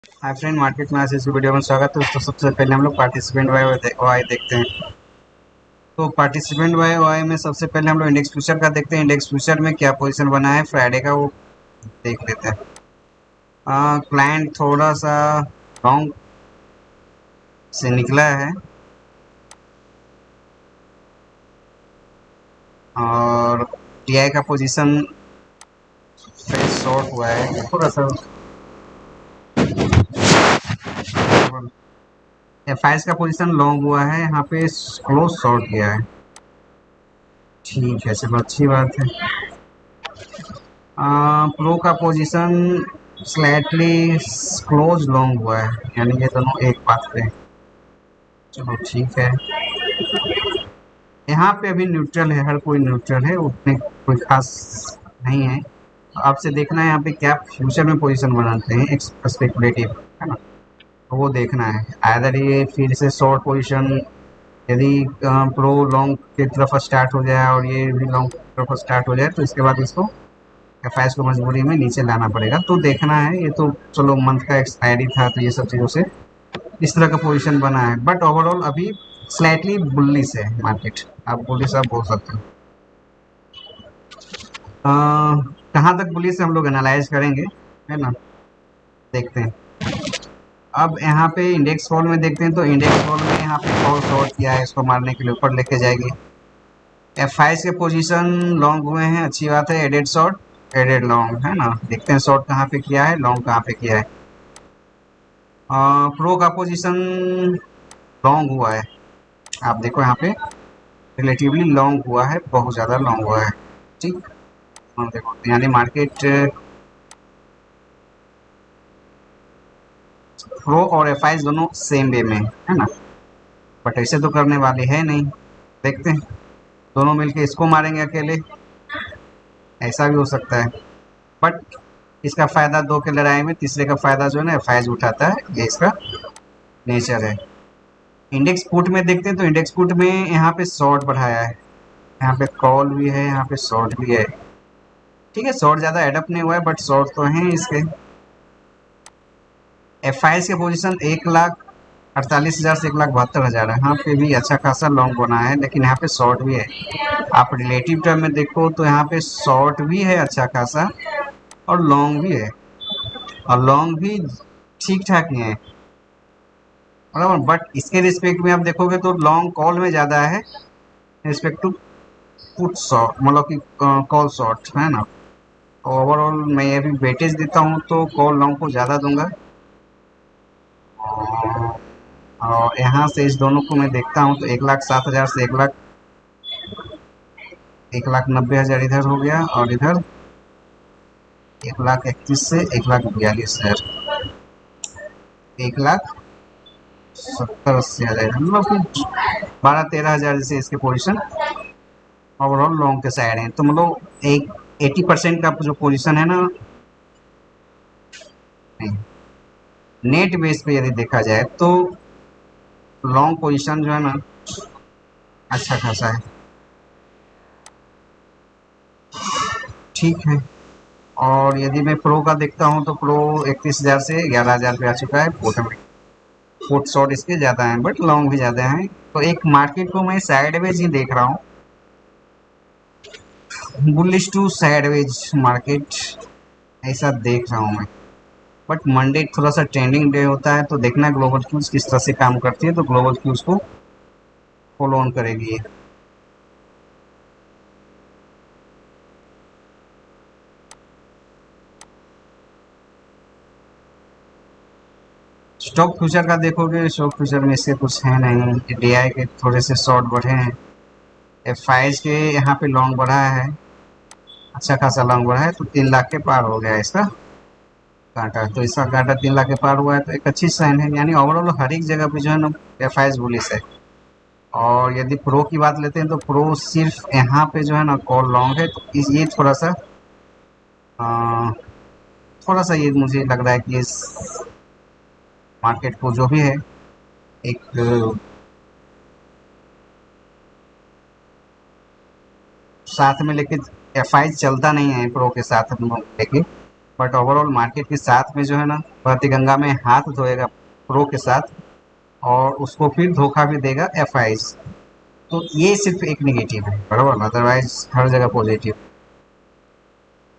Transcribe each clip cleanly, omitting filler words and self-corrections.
Hi friend, market में आज इस वीडियो में स्वागत है। तो सबसे पहले हम लोग पार्टिसिपेंट वाई वाई देखते हैं। तो पार्टिसिपेंट वाई वाई में सबसे पहले हम लोग इंडेक्स फ्यूचर का देखते हैं। इंडेक्स फ्यूचर में क्या पोजीशन बना है फ्राइडे का, वो देख लेते हैं। क्लाइंट थोड़ा सा लॉन्ग से निकला है और टीआई का पोजीशन शॉर्ट हुआ है थोड़ा सा। एफ का पोजीशन लॉन्ग हुआ है, यहाँ पे क्लोज शॉर्ट किया है। ठीक है, चलो अच्छी बात है। प्रो का पोजीशन स्लाइटली क्लोज लॉन्ग हुआ है, यानी ये दोनों एक पाथ पे हैं। चलो ठीक है, यहाँ पे अभी न्यूट्रल है, हर कोई न्यूट्रल है, उतने कोई खास नहीं है। तो आपसे देखना है यहाँ पे क्या फ्यूचर में पोजीशन बनाते हैं एक स्पेकुलेटिव, है ना। तो वो देखना है आइदर ये फिर से शॉर्ट पोजीशन, यदि प्रो लॉन्ग की तरफ स्टार्ट हो जाए और ये भी लॉन्ग की तरफ स्टार्ट हो जाए तो इसके बाद इसको एफ को मजबूरी में नीचे लाना पड़ेगा। तो देखना है, ये तो चलो मंथ का एक्सपायरी था तो ये सब चीज़ों से इस तरह का पोजीशन बना है, बट ओवरऑल अभी स्लाइटली बुलिश है मार्केट। आप बुलिश आप बोल सकते हो। कहाँ तक बुलिश हम लोग एनालाइज करेंगे, है ना। देखते हैं। अब यहाँ पे इंडेक्स फॉल में देखते हैं, तो इंडेक्स फॉल में यहाँ पे फॉल शॉर्ट किया है, इसको मारने के लिए ऊपर लेके जाएगी। F5 के पोजीशन लॉन्ग हुए हैं, अच्छी बात है। एडेड शॉर्ट एडेड लॉन्ग, है ना। देखते हैं शॉर्ट कहाँ पे किया है, लॉन्ग कहाँ पे किया है। प्रो का पोजीशन लॉन्ग हुआ है, आप देखो यहाँ पे रिलेटिवली लॉन्ग हुआ है, बहुत ज़्यादा लॉन्ग हुआ है। ठीक। देखो यानी मार्केट प्रो और F5 दोनों सेम वे में है ना, बट ऐसे तो करने वाले है नहीं। देखते हैं, दोनों मिलके इसको मारेंगे अकेले, ऐसा भी हो सकता है। बट इसका फ़ायदा दो के लड़ाई में तीसरे का फ़ायदा जो है ना F5 उठाता है, ये इसका नेचर है। इंडेक्स पुट में देखते हैं, तो इंडेक्स पुट में यहाँ पे शॉर्ट बढ़ाया है, यहाँ पे कॉल भी है, यहाँ पे शॉर्ट भी है। ठीक है, शॉर्ट ज़्यादा एडअप नहीं हुआ है बट शॉर्ट तो हैं इसके। F5 के पोजीशन 1,48,000 से 1,72,000 है, यहाँ पे भी अच्छा खासा लॉन्ग बना है, लेकिन यहाँ पे शॉर्ट भी है। आप रिलेटिव टर्म में देखो तो यहाँ पे शॉर्ट भी है अच्छा खासा और लॉन्ग भी है, और लॉन्ग भी ठीक ठाक ही है, बराबर। बट इसके रिस्पेक्ट में आप देखोगे तो लॉन्ग कॉल में ज़्यादा है रिस्पेक्ट टू पुट शॉर्ट, मतलब कि कॉल शॉर्ट, है ना। ओवरऑल मैं ये भी वेटेज देता हूँ तो कॉल लॉन्ग को ज़्यादा दूंगा। और यहाँ से इस दोनों को मैं देखता हूँ तो 1,07,000 से 1,90,000 इधर हो गया, और इधर 1,31,000 से 1,42,000, 1,70,000-80,000, मतलब कि 12-13,000 जैसे इसके पोजीशन ओवरऑल लॉन्ग के साइड हैं। तो मतलब एक 80% का जो पोजीशन है ना, नेट बेस पे यदि देखा जाए तो लॉन्ग पोजीशन जो है ना अच्छा खासा है। ठीक है, और यदि मैं प्रो का देखता हूँ तो प्रो 31,000 से 11,000 पे आ चुका है। पोर्ट शॉट इसके ज़्यादा हैं बट लॉन्ग भी ज़्यादा हैं। तो एक मार्केट को मैं साइडवेज ही देख रहा हूँ, बुलिश टू साइडवेज मार्केट, ऐसा देख रहा हूँ मैं। बट मंडे थोड़ा सा ट्रेंडिंग डे होता है, तो देखना ग्लोबल क्यूज किस तरह से काम करती है, तो ग्लोबल क्यूज को फॉलो ऑन करेगी। स्टॉक फ्यूचर का देखोगे, स्टॉक फ्यूचर में इससे कुछ है नहीं। डीआई के थोड़े से शॉर्ट बढ़े हैं, F5 के यहाँ पे लॉन्ग बढ़ा है, अच्छा खासा लॉन्ग बढ़ा है, तो 3 लाख के पार हो गया इसका कांटा। तो इसका कांटा 3 लाख के पार हुआ है, तो एक अच्छी साइन है, यानी ओवरऑल हर एक जगह पे जो है ना F5 बुलिश है। और यदि प्रो की बात लेते हैं तो प्रो सिर्फ यहाँ पे जो है ना कॉल लॉन्ग है, तो ये थोड़ा सा थोड़ा सा ये मुझे लग रहा है कि इस मार्केट को जो भी है एक साथ में लेके F5 चलता नहीं है प्रो के साथ हम लोग लेके, बट ओवरऑल मार्केट के साथ में जो है ना, बहती गंगा में हाथ धोएगा प्रो के साथ, और उसको फिर धोखा भी देगा एफ आई। तो ये सिर्फ एक निगेटिव है, बराबर, अदरवाइज हर जगह पॉजिटिव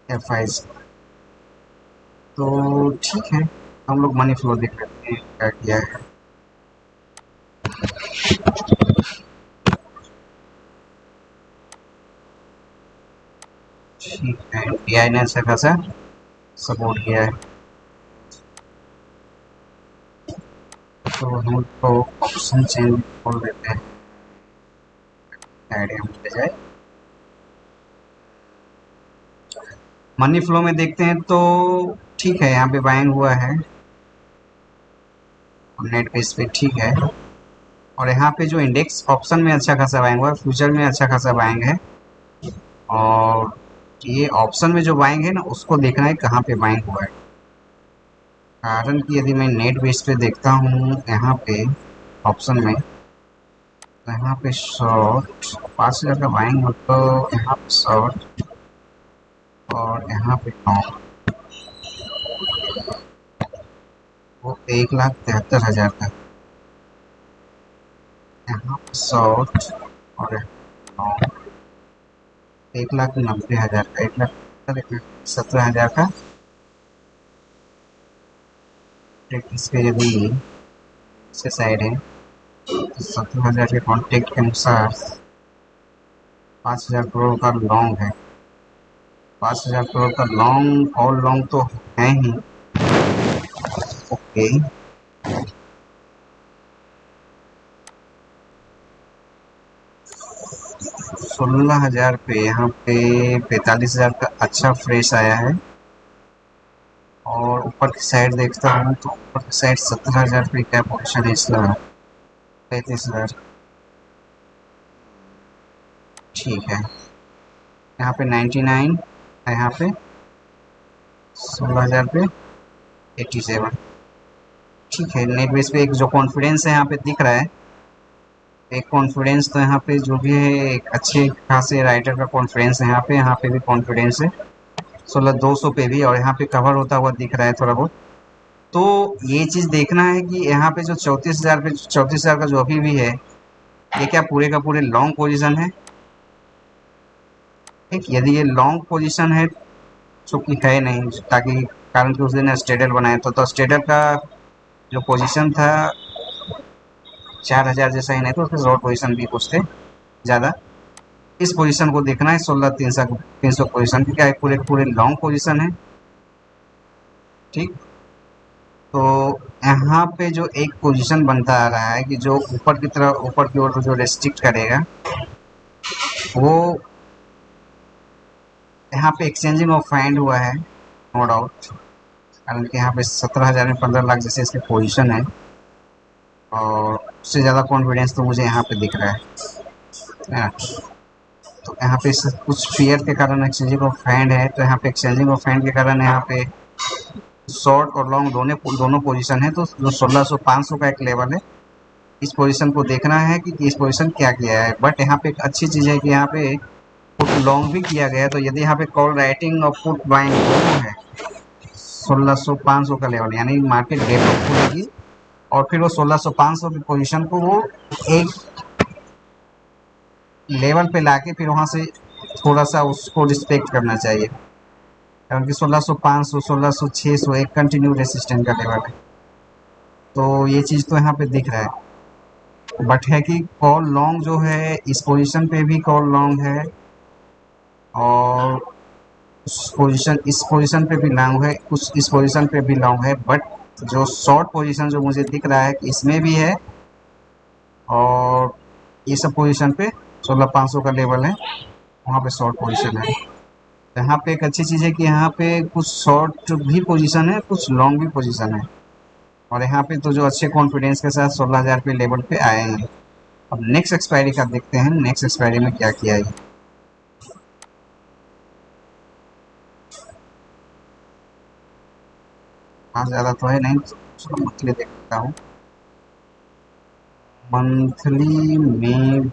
एफ आई। तो ठीक है, हम लोग मनी फ्लो देख लेते हैं क्या किया है। ठीक है, एनपीआई ने अच्छा खासा सपोर्ट किया है, तो हम तो ऑप्शन चेंज खोल देते हैं, आइडिया मिल जाए। मनी फ्लो में देखते हैं तो ठीक है, यहाँ पे बाइंग हुआ है नेट बेस पे, ठीक है। और यहाँ पे जो इंडेक्स ऑप्शन में अच्छा खासा बाइंग हुआ है, फ्यूचर में अच्छा खासा बाइंग है। और ये ऑप्शन में जो बाइंग है ना, उसको देखना है कहाँ पे बाइंग हुआ है। कारण कि यदि मैं नेट बेस पे देखता हूँ यहाँ पे ऑप्शन में, तो यहाँ पे शॉर्ट 5,000 का बाइंग हो, तो यहाँ पे शॉर्ट और यहाँ पे लॉन्ग, वो 1,73,000 का, यहाँ पे शॉर्ट और लॉन्ग 1,90,000 का, 1,17,000 का। इस पे यदि से साइड है तो 17,000 के कॉन्टेक्ट के अनुसार 5,000 करोड़ का लॉन्ग है। 5,000 करोड़ का लॉन्ग, और लॉन्ग तो है ही। ओके, 16,000 पे यहाँ पे 45,000 का अच्छा फ्रेश आया है। और ऊपर की साइड देखता हूँ तो ऊपर की साइड 17,000 पे क्या पोजिशन है इसका, 35,000, ठीक है। यहाँ पे 99 है, यहाँ पे 16,000 पे 87, ठीक है। नेट बेस पे एक जो कॉन्फिडेंस है यहाँ पे दिख रहा है, एक कॉन्फिडेंस तो यहाँ पे जो भी है, एक अच्छे खासे राइटर का कॉन्फिडेंस है यहाँ पे भी कॉन्फिडेंस है 16,200 पे भी, और यहाँ पे कवर होता हुआ दिख रहा है थोड़ा बहुत। तो ये चीज़ देखना है कि यहाँ पे जो 34,000 पे 34,000 का जो अभी भी है, ये क्या पूरे का पूरे लॉन्ग पोजीशन है। ठीक, यदि ये लॉन्ग पोजीशन है, चूंकि है नहीं, ताकि कारण कि उस दिन स्टेडल बनाया तो स्टेडल का जो पोजीशन था 4,000 जैसा ही नहीं, तो उसके शॉर्ट पोजीशन भी कुछ थे ज़्यादा। इस पोजीशन को देखना है 16,300 पोजीशन की, क्या पूरे पूरे लॉन्ग पोजीशन है। ठीक, तो यहाँ पे जो एक पोजीशन बनता आ रहा है कि जो ऊपर की तरफ, ऊपर की ओर जो रेस्ट्रिक्ट करेगा, वो यहाँ पे एक्सचेंजिंग ऑफ फाइंड हुआ है, नो डाउट। कारण कि यहाँ पे 17,000 में 15 लाख जैसे इसके पोजीशन है, और उससे ज़्यादा कॉन्फिडेंस तो मुझे यहाँ पे दिख रहा है। तो यहाँ पे कुछ फियर के कारण एक्सचेंजिंग ऑफ हैंड है, तो यहाँ पे एक्सचेंजिंग ऑफ हैंड के कारण यहाँ पे शॉर्ट और लॉन्ग दोनों पोजीशन है। तो जो 1600-500 का एक लेवल है, इस पोजीशन को देखना है कि इस पोजीशन क्या किया है। बट यहाँ पे एक अच्छी चीज़ है कि यहाँ पे पुट लॉन्ग भी किया गया है, तो यदि यहाँ पे कॉल राइटिंग और पुट बाइंग दोनों है 1600-500 का लेवल, यानी मार्केट डेवलप होगी, और फिर वो 1600-500 की पोजीशन को वो एक लेवल पे लाके फिर वहाँ से थोड़ा सा उसको रिस्पेक्ट करना चाहिए। कारण कि 1600, 500, 1600, 600 एक कंटिन्यू रेसिस्टेंट का लेवल है। तो ये चीज़ तो यहाँ पे दिख रहा है, बट है कि कॉल लॉन्ग जो है इस पोजीशन पे भी कॉल लॉन्ग है, और इस पोजीशन पे भी लॉन्ग है, कुछ इस पोजीशन पे भी लॉन्ग है। बट जो शॉर्ट पोजीशन जो मुझे दिख रहा है कि इसमें भी है, और ये सब पोजीशन पे 16,500 का लेवल है, वहाँ पे शॉर्ट पोजीशन है। यहाँ पे एक अच्छी चीज़ है कि यहाँ पे कुछ शॉर्ट भी पोजीशन है, कुछ लॉन्ग भी पोजीशन है, और यहाँ पे तो जो अच्छे कॉन्फिडेंस के साथ 16,000 पे लेवल पे आए हैं। अब नेक्स्ट एक्सपायरी का देखते हैं, नेक्स्ट एक्सपायरी में क्या किया है। हाँ, ज़्यादा तो है नहीं, चलो मंथली देखता हूँ। मंथली में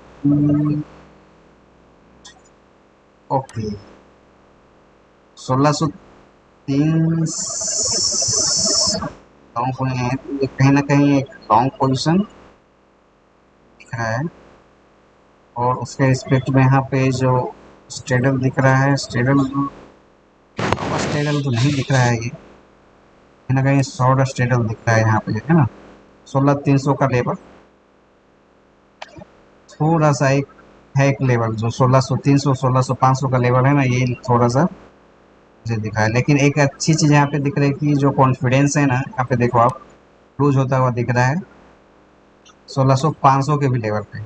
ओके, 1600 3 लॉन्ग हुए हैं, तो ये कहीं ना कहीं एक लॉन्ग पोजीशन दिख रहा है। और उसके रिस्पेक्ट में यहाँ पे जो स्ट्रेडल दिख रहा है, स्ट्रेडल स्ट्रेडल तो नहीं दिख रहा है, ये कहीं ना कहीं शॉर्ट स्ट्रेडल दिख रहा है यहाँ पे, है ना। 16,300 का लेवल, थोड़ा सा एक है एक लेवल जो 16,300 16,500 का लेवल है ना, ये थोड़ा सा मुझे दिखा है। लेकिन एक अच्छी चीज़ यहाँ पे दिख रही है कि जो कॉन्फिडेंस है ना, यहाँ पे देखो आप, लूज होता हुआ दिख रहा है 16,500 के भी लेवल पे।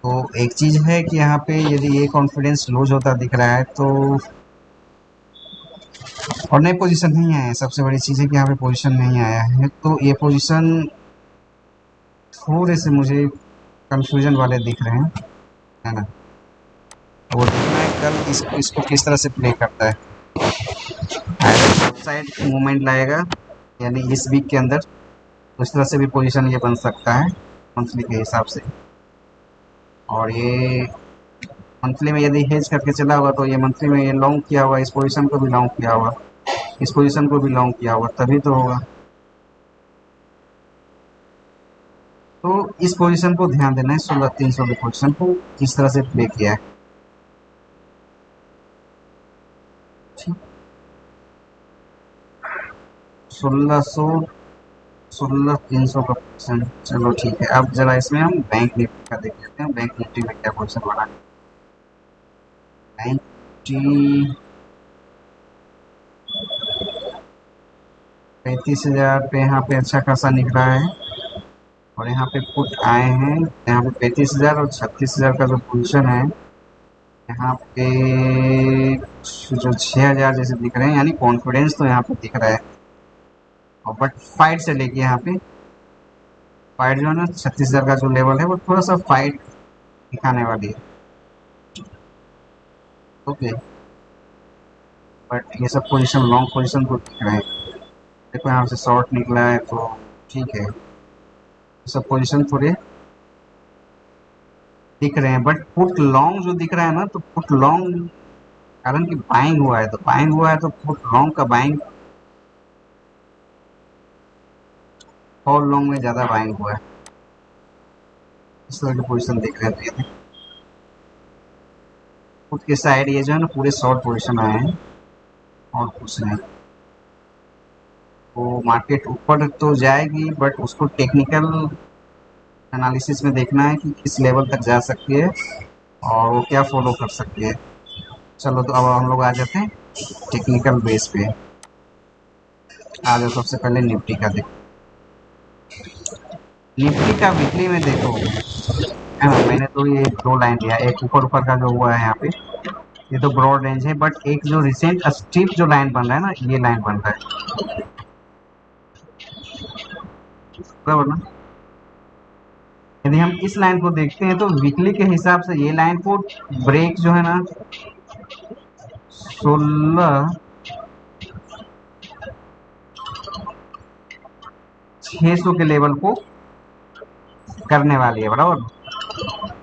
तो एक चीज़ है कि यहाँ पे यदि ये कॉन्फिडेंस लूज होता दिख रहा है तो, और नई पोजीशन नहीं आया है, सबसे बड़ी चीज़ है कि यहाँ पे पोजीशन नहीं आया है, तो ये पोजीशन थोड़े से मुझे कंफ्यूजन वाले दिख रहे हैं, है ना। तो वो देखना है कल इसको किस तरह से प्ले करता है। साइड मूवमेंट लाएगा यानी इस वीक के अंदर, तो इस तरह से भी पोजीशन ये बन सकता है मंथली के हिसाब से। और ये मंथली में यदि हेज करके चला हुआ तो ये मंथली में ये लॉन्ग किया हुआ, इस पोजीशन को भी लॉन्ग किया हुआ, इस पोजीशन को भी लॉन्ग किया हुआ, तभी तो होगा। तो इस पोजीशन को ध्यान देना है, 16,300 की पोजीशन को किस तरह से प्ले किया है। ठीक, 1600 16,300 का पोजीशन, चलो ठीक है। अब जरा इसमें हम बैंक निफ्टी का देख लेते हैं, बैंक निफ्टी में क्या पोजीशन बना है। बैंक निफ्टी 35,000 पे यहाँ पे अच्छा खासा निकला है, और यहाँ पे पुट आए हैं, यहाँ पे 35,000 और 36,000 का जो पोजीशन है, यहाँ पे जो 6,000 जैसे दिख रहे हैं, यानी कॉन्फिडेंस तो यहाँ पे दिख रहा है। और बट फाइट से लेके यहाँ पे फाइट जो है ना, 36,000 का जो लेवल है वो थोड़ा सा फाइट दिखाने वाली है। ओके, बट ये सब पोजीशन लॉन्ग पोजीशन को दिख रहे हैं। देखो यहाँ से शॉर्ट निकला है तो ठीक है, ये सब पोजीशन थोड़े दिख रहे हैं। बट पुट लॉन्ग जो दिख रहा है ना, तो पुट लॉन्ग कारण कि बाइंग हुआ है, तो बाइंग हुआ है तो पुट लॉन्ग का बाइंग और लॉन्ग में ज़्यादा बाइंग हुआ है, इस तरह की पोजीशन देख रहे थे। पुट के साइड ये जो है ना पूरे शॉर्ट पोजीशन आए हैं और कुछ नहीं। तो मार्केट ऊपर तो जाएगी, बट उसको टेक्निकल एनालिसिस में देखना है कि किस लेवल तक जा सकती है और वो क्या फॉलो कर सकती है। चलो तो अब हम लोग आ जाते हैं टेक्निकल बेस पे। आ जाओ, सबसे पहले निफ्टी का देखो। निफ्टी का वीकली में देखो, है ना, मैंने तो ये दो लाइन लिया, एक ऊपर ऊपर का जो हुआ है यहाँ पे, ये तो ब्रॉड रेंज है, बट एक जो रिसेंट स्टीप जो लाइन बन रहा है ना, ये लाइन बन रहा है, बराबर ना। यदि हम इस लाइन को देखते हैं तो वीकली के हिसाब से ये लाइन को ब्रेक जो है ना 16,600 के लेवल को करने वाली है, बराबर।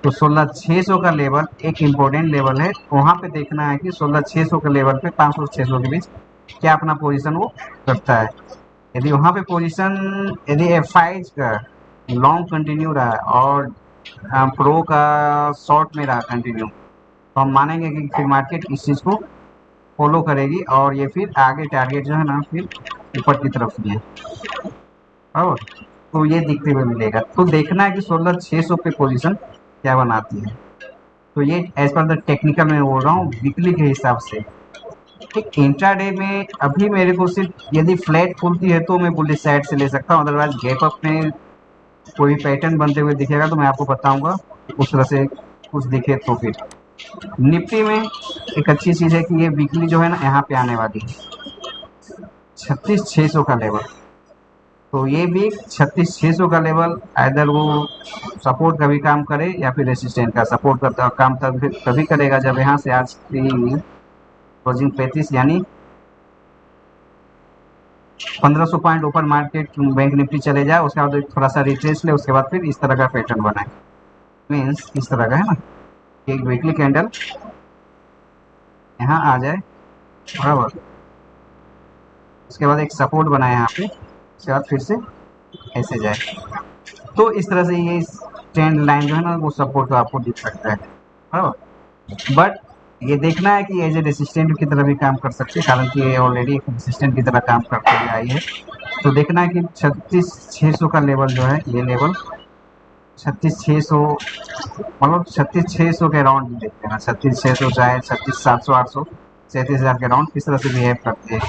तो 16,600 का लेवल एक इम्पोर्टेंट लेवल है, वहां पे देखना है कि 16,600 के लेवल पे 500 से 600 के बीच क्या अपना पोजीशन वो करता है। यदि वहां पे पोजीशन, यदि F5 का लॉन्ग कंटिन्यू रहा और प्रो का शॉर्ट में रहा कंटिन्यू, तो हम मानेंगे कि फिर मार्केट इस चीज़ को फॉलो करेगी और ये फिर आगे टारगेट जो है ना फिर ऊपर की तरफ ही है, और तो ये दिखते हुए मिलेगा। तो देखना है कि 16,600 पे पोजीशन क्या बनाती है। तो ये एज पर द टेक्निकल में बोल रहा हूँ, वीकली के हिसाब से। ठीक, इंट्राडे में अभी मेरे को सिर्फ यदि फ्लैट खुलती है तो मैं बुलिश साइड से ले सकता हूँ, अदरवाइज गैप अप में कोई पैटर्न बनते हुए दिखेगा तो मैं आपको बताऊंगा, उस तरह से कुछ दिखे तो। फिर निफ्टी में एक अच्छी चीज़ है कि ये वीकली जो है ना यहाँ पे आने वाली है 36,600 का लेवल। तो ये भी 36,600 का लेवल आइदर वो सपोर्ट का भी काम करे या फिर रेसिस्टेंट का सपोर्ट का काम तभी करेगा जब यहाँ से आज की क्लोजिंग 35 यानी 1,500 पॉइंट ऊपर मार्केट बैंक निफ्टी चले जाए, उसके बाद थोड़ा सा रिट्रेस ले, उसके बाद फिर इस तरह का पैटर्न बनाए, मीन्स इस तरह का, है ना। एक वीकली कैंडल यहाँ आ जाए, बराबर, उसके बाद एक सपोर्ट बनाया यहाँ पे, उसके बाद फिर से ऐसे जाए। तो इस तरह से ये ट्रेंड लाइन जो है ना वो सपोर्ट आपको दिख सकता है, बट ये देखना है कि एज ए रेसिस्टेंट की तरह भी काम कर सकते हैं, कारण कि ये ऑलरेडी एक रेसिस्टेंट की तरह काम करते हुए आई है। तो देखना है कि 36,600 का लेवल जो है, ये लेवल 36,600, मतलब 36,600 के अराउंड देखते हैं ना, 36,600 चाहे 36,700, 800, 37,000 के अराउंड किस तरह से बिहेव करते हैं।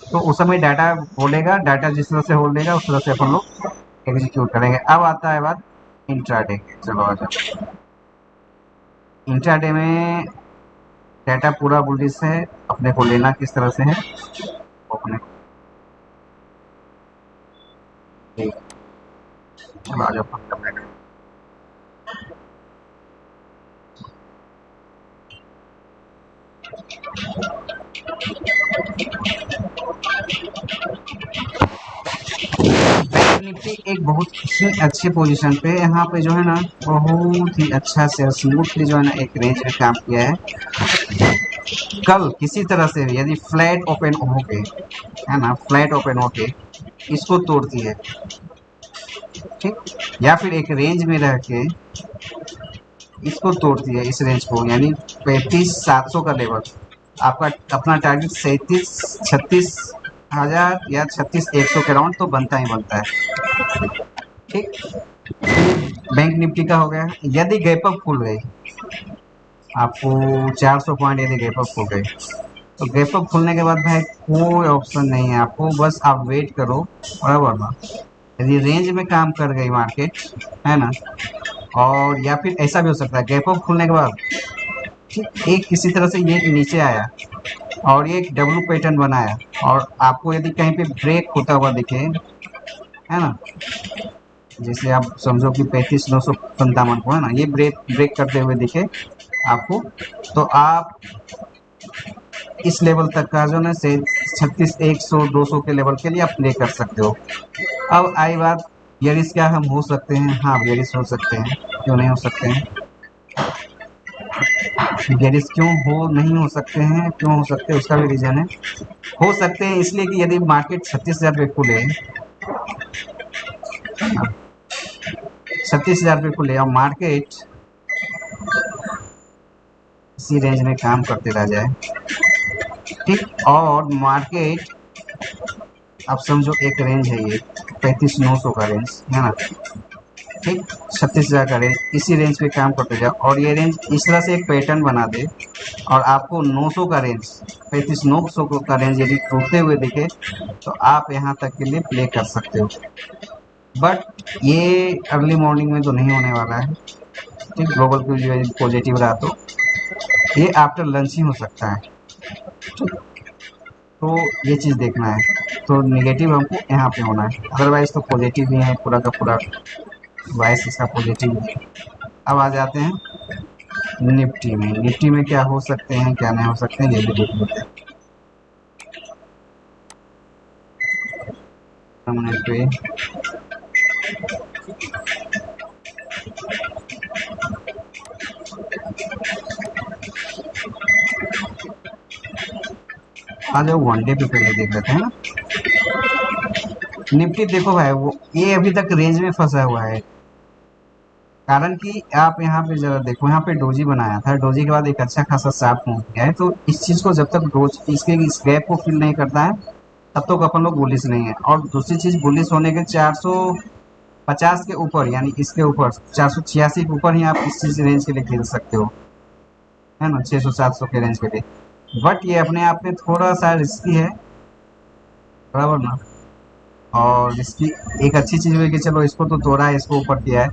तो उस समय डाटा बोलेगा, डाटा जिस तरह से होल्ड उस तरह से अपन लोग एग्जीक्यूट करेंगे। अब आता है बात इंट्राडे की। चलो आ जाओ, इंट्राडे में डाटा पूरा बुलिश है, अपने को लेना किस तरह से है अपने चलो आ जाओ फंडामेंटल। निफ्टी एक बहुत ही अच्छे पोजीशन पे यहाँ पे जो है ना बहुत ही अच्छा से स्मूथली जो है ना एक रेंज में काम किया है। कल किसी तरह से यदि फ्लैट ओपन होके, है ना, फ्लैट ओपन होके इसको तोड़ती है, ठीक, या फिर एक रेंज में रह के इसको तोड़ती है, इस रेंज को, यानी 35,700 का लेवल आपका, अपना टारगेट 36,000 या 36,100 के राउंड तो बनता ही बनता है, ठीक। बैंक निफ्टी का हो गया। यदि गैप अप खुल गई, आपको 400 पॉइंट यदि गैप अप खुल गई, तो गैप अप खुलने के बाद भाई कोई ऑप्शन नहीं है आपको, बस आप वेट करो, बराबर ना। यदि रेंज में काम कर गई मार्केट, है ना, और या फिर ऐसा भी हो सकता है गैप अप खुलने के बाद एक किसी तरह से ये नीचे आया और ये एक डब्लू पैटर्न बनाया, और आपको यदि कहीं पे ब्रेक होता हुआ दिखे, है ना, जैसे आप समझो कि 35,957 को, है ना, ये ब्रेक ब्रेक करते हुए दिखे आपको, तो आप इस लेवल तक का जो है से 36,100 200 के लेवल के लिए आप प्ले कर सकते हो। अब आई बात बियरिश क्या हम हो सकते हैं? हाँ बियरिश हो सकते हैं, क्यों नहीं हो सकते हैं। बियरिश क्यों हो नहीं हो सकते हैं, क्यों हो सकते हैं उसका भी रीजन है। हो सकते हैं इसलिए कि यदि मार्केट 36,000 पे खुले, 36,000 पे खुले और मार्केट इसी रेंज में काम करते रह जाए, ठीक, और मार्केट आप समझो एक रेंज है ये 35,900 का रेंज, है ना, ठीक, 36,000 का रेंज, इसी रेंज पे काम करते जाओ और ये रेंज इस तरह से एक पैटर्न बना दे और आपको 900 का रेंज, 35,900 का रेंज यदि टूटते हुए दिखे, तो आप यहाँ तक के लिए प्ले कर सकते हो। बट ये अर्ली मॉर्निंग में तो नहीं होने वाला है, ठीक, ग्लोबल की पॉजिटिव रहा तो ये आफ्टर लंच ही हो सकता है, ठीक। तो ये चीज़ देखना है, तो नेगेटिव हमको यहाँ पे होना है, अदरवाइज तो पॉजिटिव ही है, पूरा का पूरा वाइस इसका पॉजिटिव है। अब आ जाते हैं निफ्टी में। निफ्टी में क्या हो सकते हैं क्या नहीं हो सकते हैं ये भी देख लेते हैं। पे आ जाओ वनडे पे पहले देख लेते हैं ना। निफ्टी देखो भाई, वो ये अभी तक रेंज में फंसा हुआ है, कारण कि आप यहाँ पे जरा देखो, यहाँ पे डोजी बनाया था, डोजी के बाद एक अच्छा खासा शार्प मूव किया है, तो इस चीज़ को जब तक डोज इसके इस गैप को फिल नहीं करता है तब तक अपन लोग बुलिश नहीं है। और दूसरी चीज़, बुलिश होने के 450 के ऊपर, यानी इसके ऊपर 486 के ऊपर ही आप इस चीज़ रेंज के लिए खेल सकते हो, है ना, 600-700 के रेंज के लिए। बट ये अपने आप में थोड़ा सा रिस्की है, बराबर ना। और इसकी एक अच्छी चीज़ हुई कि चलो इसको तो तोड़ा है, इसको ऊपर किया है,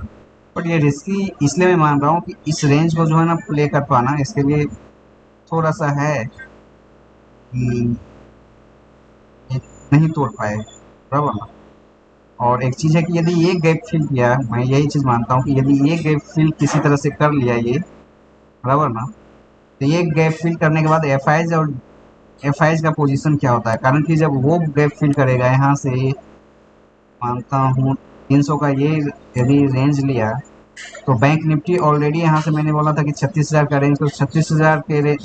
बट ये रिस्की इसलिए मैं मान रहा हूँ कि इस रेंज को जो है ना प्ले कर पाना इसके लिए थोड़ा सा है कि ये नहीं तोड़ पाए, बराबर ना। और एक चीज़ है कि यदि ये गैप फिल किया, मैं यही चीज़ मानता हूँ कि यदि ये गैप फिल किसी तरह से कर लिया ये, बराबर ना, तो ये गैप फिल करने के बाद एफ आईज का पोजीशन क्या होता है, कारण कि जब वो गैप फिल करेगा यहाँ से, मानता हूँ 300 का ये यदि रेंज लिया, तो बैंक निफ्टी ऑलरेडी यहाँ से मैंने बोला था कि 36,000 का रेंज, तो 36,000 के रेंज,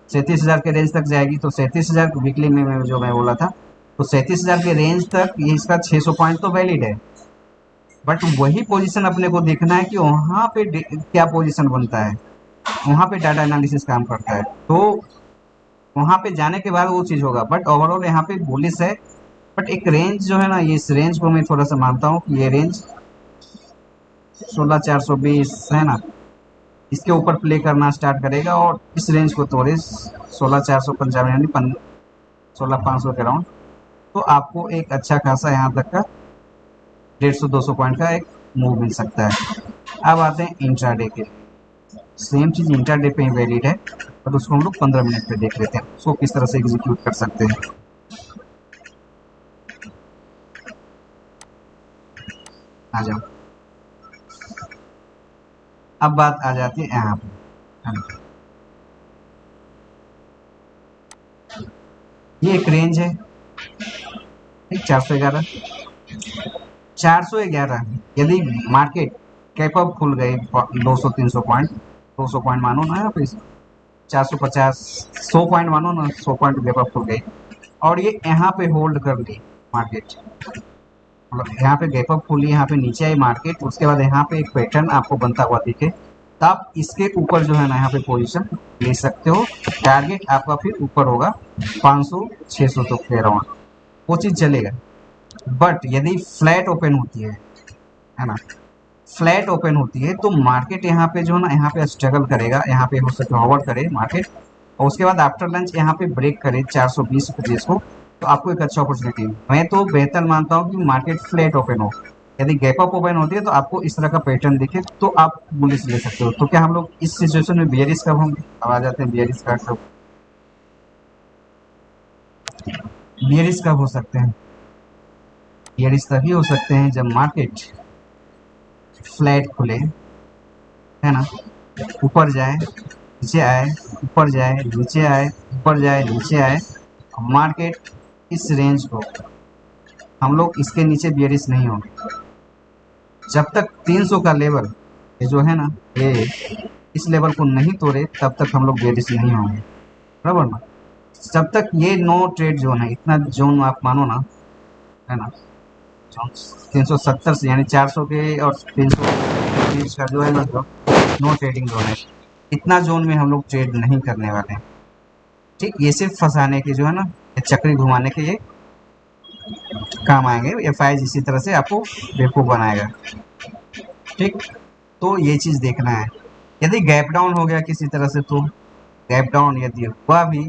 37,000 के रेंज तक जाएगी, तो 37,000 वीकली में जो मैं बोला था तो 37,000 के रेंज तक ये इसका 600 पॉइंट तो वैलिड है, बट वही पोजीशन अपने को देखना है कि वहाँ पे क्या पोजीशन बनता है, वहाँ पे डाटा एनालिसिस काम करता है। तो वहाँ पे जाने के बाद वो चीज़ होगा, बट ओवरऑल यहाँ पे बुलिश है। बट एक रेंज जो है ना, ये इस रेंज को मैं थोड़ा सा मानता हूँ कि ये रेंज 16,420 है ना, इसके ऊपर प्ले करना स्टार्ट करेगा और इस रेंज को तोड़े 16,495 यानी 16,500 के राउंड, तो आपको एक अच्छा खासा यहाँ तक का 150-200 पॉइंट का एक मूव मिल सकता है। अब आते हैं इंट्राडे के, सेम चीज़ इंट्राडे पे ही वैलिड है, पर उसको हम लोग 15 मिनट पे देख लेते हैं उसको किस तरह से एग्जीक्यूट कर सकते हैं। आ जाओ, अब बात आ जाती है यहाँ पे, ये एक रेंज है, 411 411। यदि मार्केट कैप अप खुल गए 200-300 पॉइंट, 200 पॉइंट मानो ना, यहाँ पे 450 100 पॉइंट मानो ना, 100 पॉइंट गैप अप खुल गई और ये यहाँ पे होल्ड कर ली मार्केट, मतलब यहाँ पे गैप अप खुली, यहाँ पे नीचे आई मार्केट, उसके बाद यहाँ पे एक पैटर्न आपको बनता हुआ दिखे, तो आप इसके ऊपर जो है ना यहाँ पे पोजीशन ले सकते हो। टारगेट आपका फिर ऊपर होगा 500-600 तक के अराउंड, वो चीज़ चलेगा। बट यदि फ्लैट ओपन होती है ना, फ्लैट ओपन होती है तो मार्केट यहाँ पे जो है ना, यहाँ पे स्ट्रगल करेगा, यहाँ पे हो सके होवर करे मार्केट, और उसके बाद आफ्टर लंच यहाँ पे ब्रेक करे 420 को, तो आपको एक अच्छा अपॉर्चुनिटी है। मैं तो बेहतर मानता हूँ कि मार्केट फ्लैट ओपन हो, यदि गैप अप ओपन होती है तो आपको इस तरह का पैटर्न दिखे तो आप बुलिश ले सकते हो। तो क्या हम लोग इस सिचुएशन में बियरिश कब होंगे? अब आ जाते हैं बियरिश का कब, बियरिश कब हो सकते हैं? बियरिश तभी हो सकते हैं जब मार्केट फ्लैट खुले, है ना, ऊपर जाए नीचे आए, ऊपर जाए नीचे आए, ऊपर जाए नीचे आए, मार्केट इस रेंज को हम लोग इसके नीचे बियरिश नहीं होंगे जब तक 300 का लेवल ये जो है ना, ये इस लेवल को नहीं तोड़े तब तक हम लोग बियरिश नहीं होंगे, बराबर ना। जब तक ये नो ट्रेड जोन है, इतना जोन आप मानो ना, है ना, जोन 370 से यानी 400 के और 300 के बीच का जो है ना, जो नो ट्रेडिंग जोन है, इतना जोन में हम लोग ट्रेड नहीं करने वाले हैं। ठीक, ये सिर्फ फंसाने के जो है ना, चक्री घुमाने के ये काम आएंगे, एफ इसी तरह से आपको बेवकूफ़ बनाएगा। ठीक, तो ये चीज़ देखना है। यदि गैप डाउन हो गया किसी तरह से, तो गैप डाउन यदि हुआ भी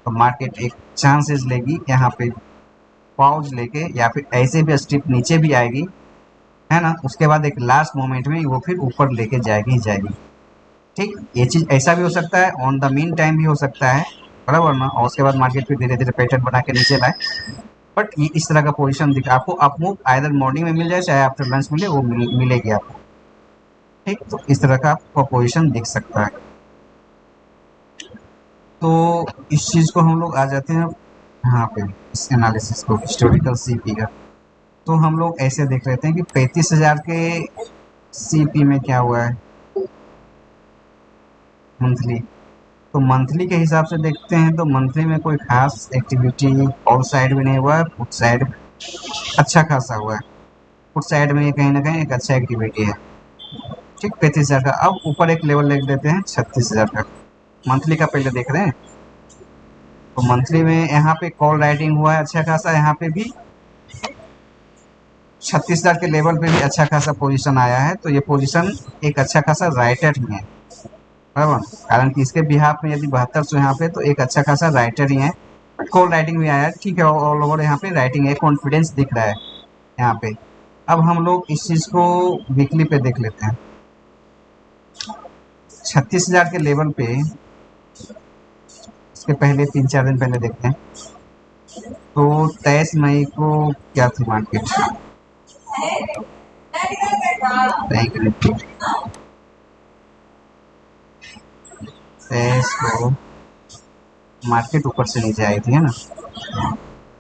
तो मार्केट एक चांसेस लेगी यहाँ पे पॉज लेके, या फिर ऐसे भी स्ट्रिप नीचे भी आएगी, है ना, उसके बाद एक लास्ट मोमेंट में वो फिर ऊपर लेके जाएगी ही जाएगी। ठीक, ये चीज़ ऐसा भी हो सकता है, ऑन द मीन टाइम भी हो सकता है, बराबर ना, और उसके बाद मार्केट फिर धीरे धीरे पैटर्न बना के नीचे लाए। बट ये इस तरह का पोजीशन दिखा आपको, अप मूव आइदर मॉर्निंग में मिल जाए चाहे आफ्टर लंच मिले, वो मिलेगी आपको। ठीक, तो इस तरह का आपको पोजीशन दिख सकता है। तो इस चीज़ को हम लोग आ जाते हैं यहाँ पे, इस एनालिसिस को हिस्टोरिकल सीपी का। तो हम लोग ऐसे देख लेते हैं कि 35,000 के सीपी में क्या हुआ है मंथली। तो मंथली के हिसाब से देखते हैं तो मंथली में कोई खास एक्टिविटी ऑल साइड में नहीं हुआ है, फुट साइड अच्छा खासा हुआ है, फुट साइड में कहीं ना कहीं एक अच्छा एक्टिविटी है। ठीक, 35,000 का। अब ऊपर एक लेवल लिख देते हैं 36,000 का, मंथली का पहले देख रहे हैं। तो मंथली में यहाँ पे कॉल राइटिंग हुआ है अच्छा खासा, यहाँ पे भी 36,000 के लेवल पे भी अच्छा खासा पोजीशन आया है, तो ये पोजीशन एक अच्छा खासा राइटर ही है, बराबर, कारण कि इसके बिहाफ में यदि 7200 यहाँ पे, तो एक अच्छा खासा राइटर ही है। कॉल राइटिंग भी आया है, ठीक है, ऑल ओवर यहाँ पे राइटिंग है, कॉन्फिडेंस दिख रहा है यहाँ पे। अब हम लोग इस चीज़ को वीकली पे देख लेते हैं। 36,000 के लेवल पे इसके पहले 3-4 दिन पहले देखते हैं, तो 23 मई को क्या थी मार्केट, बैंक निफ्टी 23 को मार्केट ऊपर से नीचे आई थी, है ना,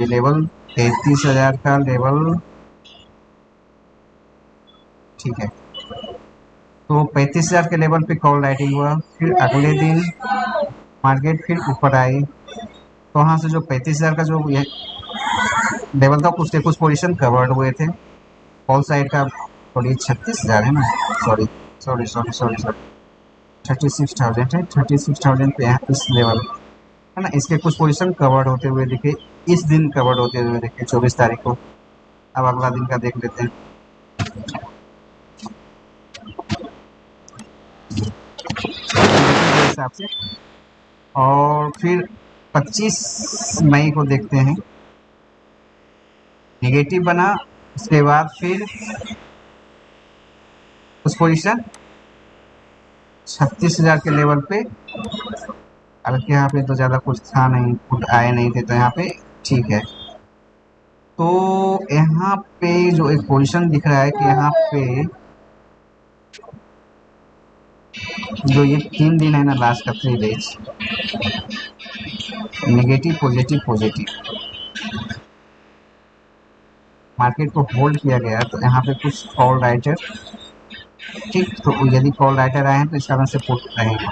ये लेवल 33,000 का लेवल, ठीक है। तो 35,000 के लेवल पे कॉल राइटिंग हुआ, फिर अगले दिन मार्केट फिर ऊपर आई, तो वहाँ से जो 35,000 का जो ये लेवल था, कुछ कुछ पोजीशन कवर्ड हुए थे। कॉल साइड का थोड़ी 36,000 है ना, sorry sorry sorry sorry sorry 36,000 है, 36,000 पे है इस लेवल है ना। इसके कुछ पोजीशन कवर्ड होते हुए दिखे, इस दिन कवर्ड होते हुए दिखे 24 तारीख को। अब अगला दिन का देख लेते हैं। हिसाब से और फिर 25 मई को देखते हैं, नेगेटिव बना। उसके बाद फिर उस पोजीशन 36,000 के लेवल पे, हालांकि यहाँ पे तो ज़्यादा कुछ था नहीं, फुट आए नहीं थे तो यहाँ पे ठीक है। तो यहाँ पे जो एक पोजीशन दिख रहा है कि यहाँ पे जो ये 3 दिन है ना, लास्ट का 3 days negative positive positive market को होल्ड किया गया, तो यहाँ पे कुछ कॉल राइटर, ठीक, तो यदि कॉल राइटर आए हैं तो इस कारण से पुट रहेगा।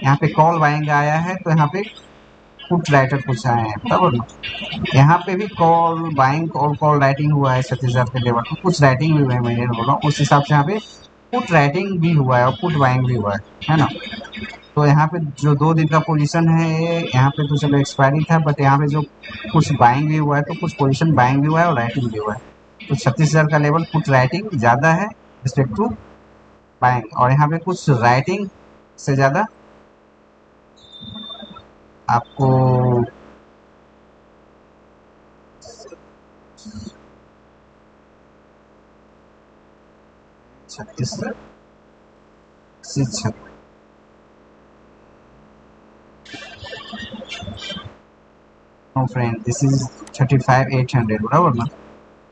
यहाँ पे कॉल बाइंग आया है तो यहाँ पे पुट राइटर कुछ आए हैं, बराबर ना। यहाँ पे भी कॉल बाइंग और कॉल राइटिंग हुआ है 36,000 के लेवल पर, कुछ राइटिंग भी हुआ है, मैंने बोला उस हिसाब से यहाँ पे पुट राइटिंग भी हुआ है और पुट बाइंग भी हुआ है ना। तो यहाँ पे जो 2 दिन का पोजीशन है, यहाँ पे तो चलो एक्सपायरी था, बट यहाँ पे जो कुछ बाइंग भी हुआ है, तो कुछ पोजीशन बाइंग भी हुआ है और राइटिंग भी हुआ है। तो 36,000 का लेवल पुट राइटिंग ज़्यादा है रिस्पेक्ट टू बाइंग, और यहाँ पे कुछ राइटिंग से ज़्यादा आपको 36 से नो फ्रेंड, दिस इज 35,800, बराबर ना।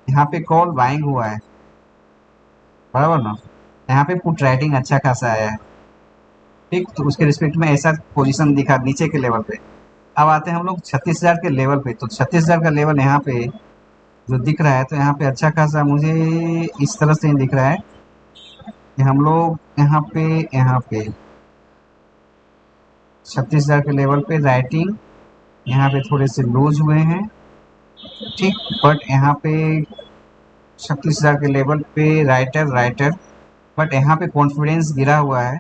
यहाँ पे कॉल बाइंग हुआ है, बराबर ना। यहाँ पे पुट राइटिंग अच्छा खासा आया है, ठीक, तो उसके रिस्पेक्ट में ऐसा पोजीशन दिखा नीचे के लेवल पे। अब आते हैं हम लोग 36,000 के लेवल पे, तो 36,000 का लेवल यहाँ पे जो दिख रहा है, तो यहाँ पे अच्छा खासा मुझे इस तरह से दिख रहा है कि हम लोग यहाँ पे 36,000 के लेवल पे राइटिंग यहाँ पे थोड़े से लूज हुए हैं, ठीक, बट यहाँ पे 36,000 के लेवल पे राइटर, बट यहाँ पे कॉन्फिडेंस गिरा हुआ है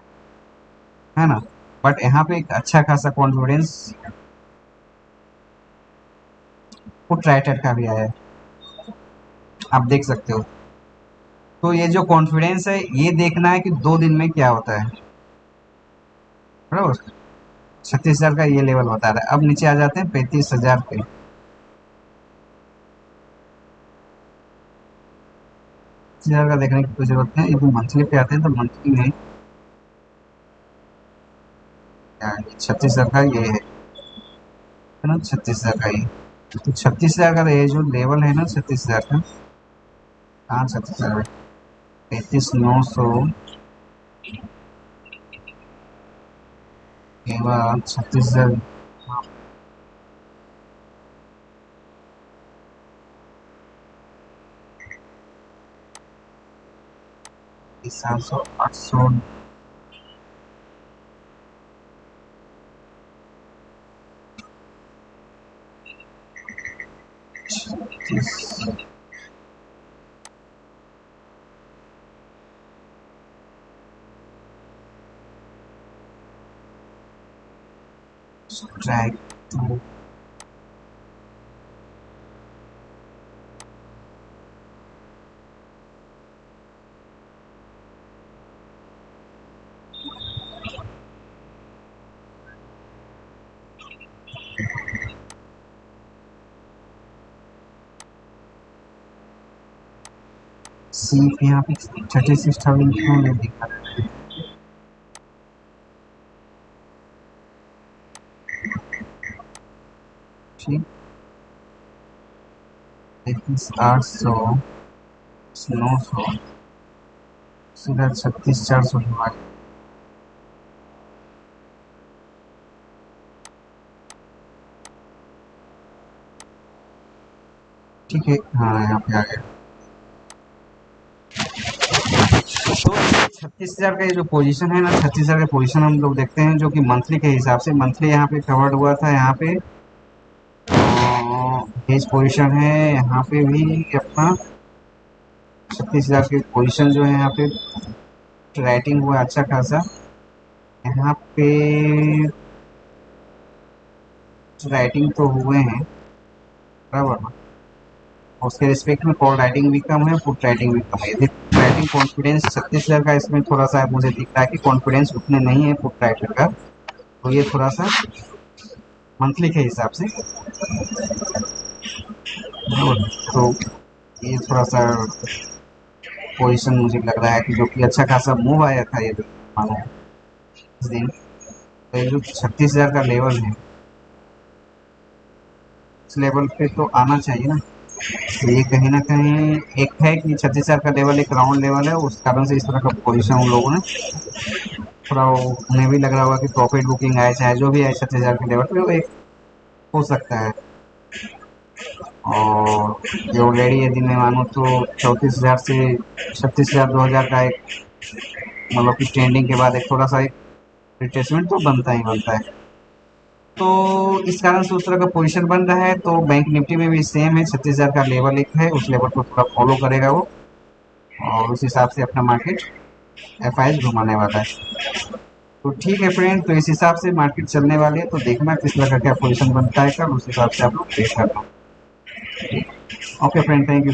ना। बट यहाँ पे एक अच्छा खासा कॉन्फिडेंस पुट राइटर का भी आया है, आप देख सकते हो। तो ये जो कॉन्फिडेंस है, ये देखना है कि 2 दिन में क्या होता है, बराबर। 36,000 का ये लेवल बता रहा है। अब नीचे आ जाते हैं 35,000 पे। 35,000 का देखने की कोई जरूरत नहीं, यदि मंथली पे आते हैं तो मंथली में 36,000 का ये है ना, 36,000 का ये। तो 36,000 का ये जो लेवल है ना 36,000 का, कहाँ 36,000, 35,900 के बाद 36,000, 700 800 स्ट्राइक टू सी यहाँ पे 36,000 क्यों नहीं दिखा रहा है? ठीक, 35,800 900 सीधा 36,400 डिवाइड, ठीक है, हाँ यहाँ पे आ गया। तो 36,000 का ये जो पोजीशन है ना, 36,000 का पोजीशन हम लोग देखते हैं जो कि मंथली के हिसाब से, मंथली यहाँ पे कवर्ड हुआ था, यहाँ पे बेस पोजीशन है यहाँ पे भी अपना 36,000 की पोजीशन जो है यहाँ पे राइटिंग हुआ अच्छा खासा। यहाँ पे राइटिंग तो हुए हैं बराबर ना, उसके रिस्पेक्ट में कॉल राइटिंग भी कम है, फुट राइटिंग भी कम है। राइटिंग कॉन्फिडेंस 36,000 का इसमें थोड़ा सा मुझे दिख रहा है कि कॉन्फिडेंस उतने नहीं है फुट राइटर का, तो ये थोड़ा सा मंथली के हिसाब से तो ये थोड़ा सा पोजीशन मुझे लग रहा है कि जो कि अच्छा खासा मूव आया था ये मानो इस दिन, तो ये जो 36,000 का लेवल है इस लेवल पे तो आना चाहिए ना। तो ये कहीं ना कहीं एक है कि 36,000 का लेवल एक राउंड लेवल है, उस कारण से इस तरह का पोजीशन उन लोगों ने थोड़ा उन्हें भी लग रहा होगा कि प्रॉफिट बुकिंग आए चाहे जो भी आए 36,000 के लेवल पे वो एक हो सकता है। और ये ऑलरेडी यदि मैं मानूँ तो 34,000 से 36,000 2,000 का एक मतलब कि ट्रेंडिंग के बाद एक थोड़ा सा एक रिट्रेसमेंट तो बनता ही बनता है। तो इस कारण से उस तरह का पोजीशन बन रहा है। तो बैंक निफ्टी में भी सेम है, 36,000 का लेवल एक है, उस लेवल को थोड़ा फॉलो करेगा वो और उस हिसाब से अपना मार्केट एफ आई घुमाने वाला है। तो ठीक है फ्रेंड, तो इस हिसाब से मार्केट चलने वाली है, तो देखना किस तरह का क्या पोजीशन बनता है कल, उस हिसाब से आप लोग ट्रेड करना। Okay friend, thank you.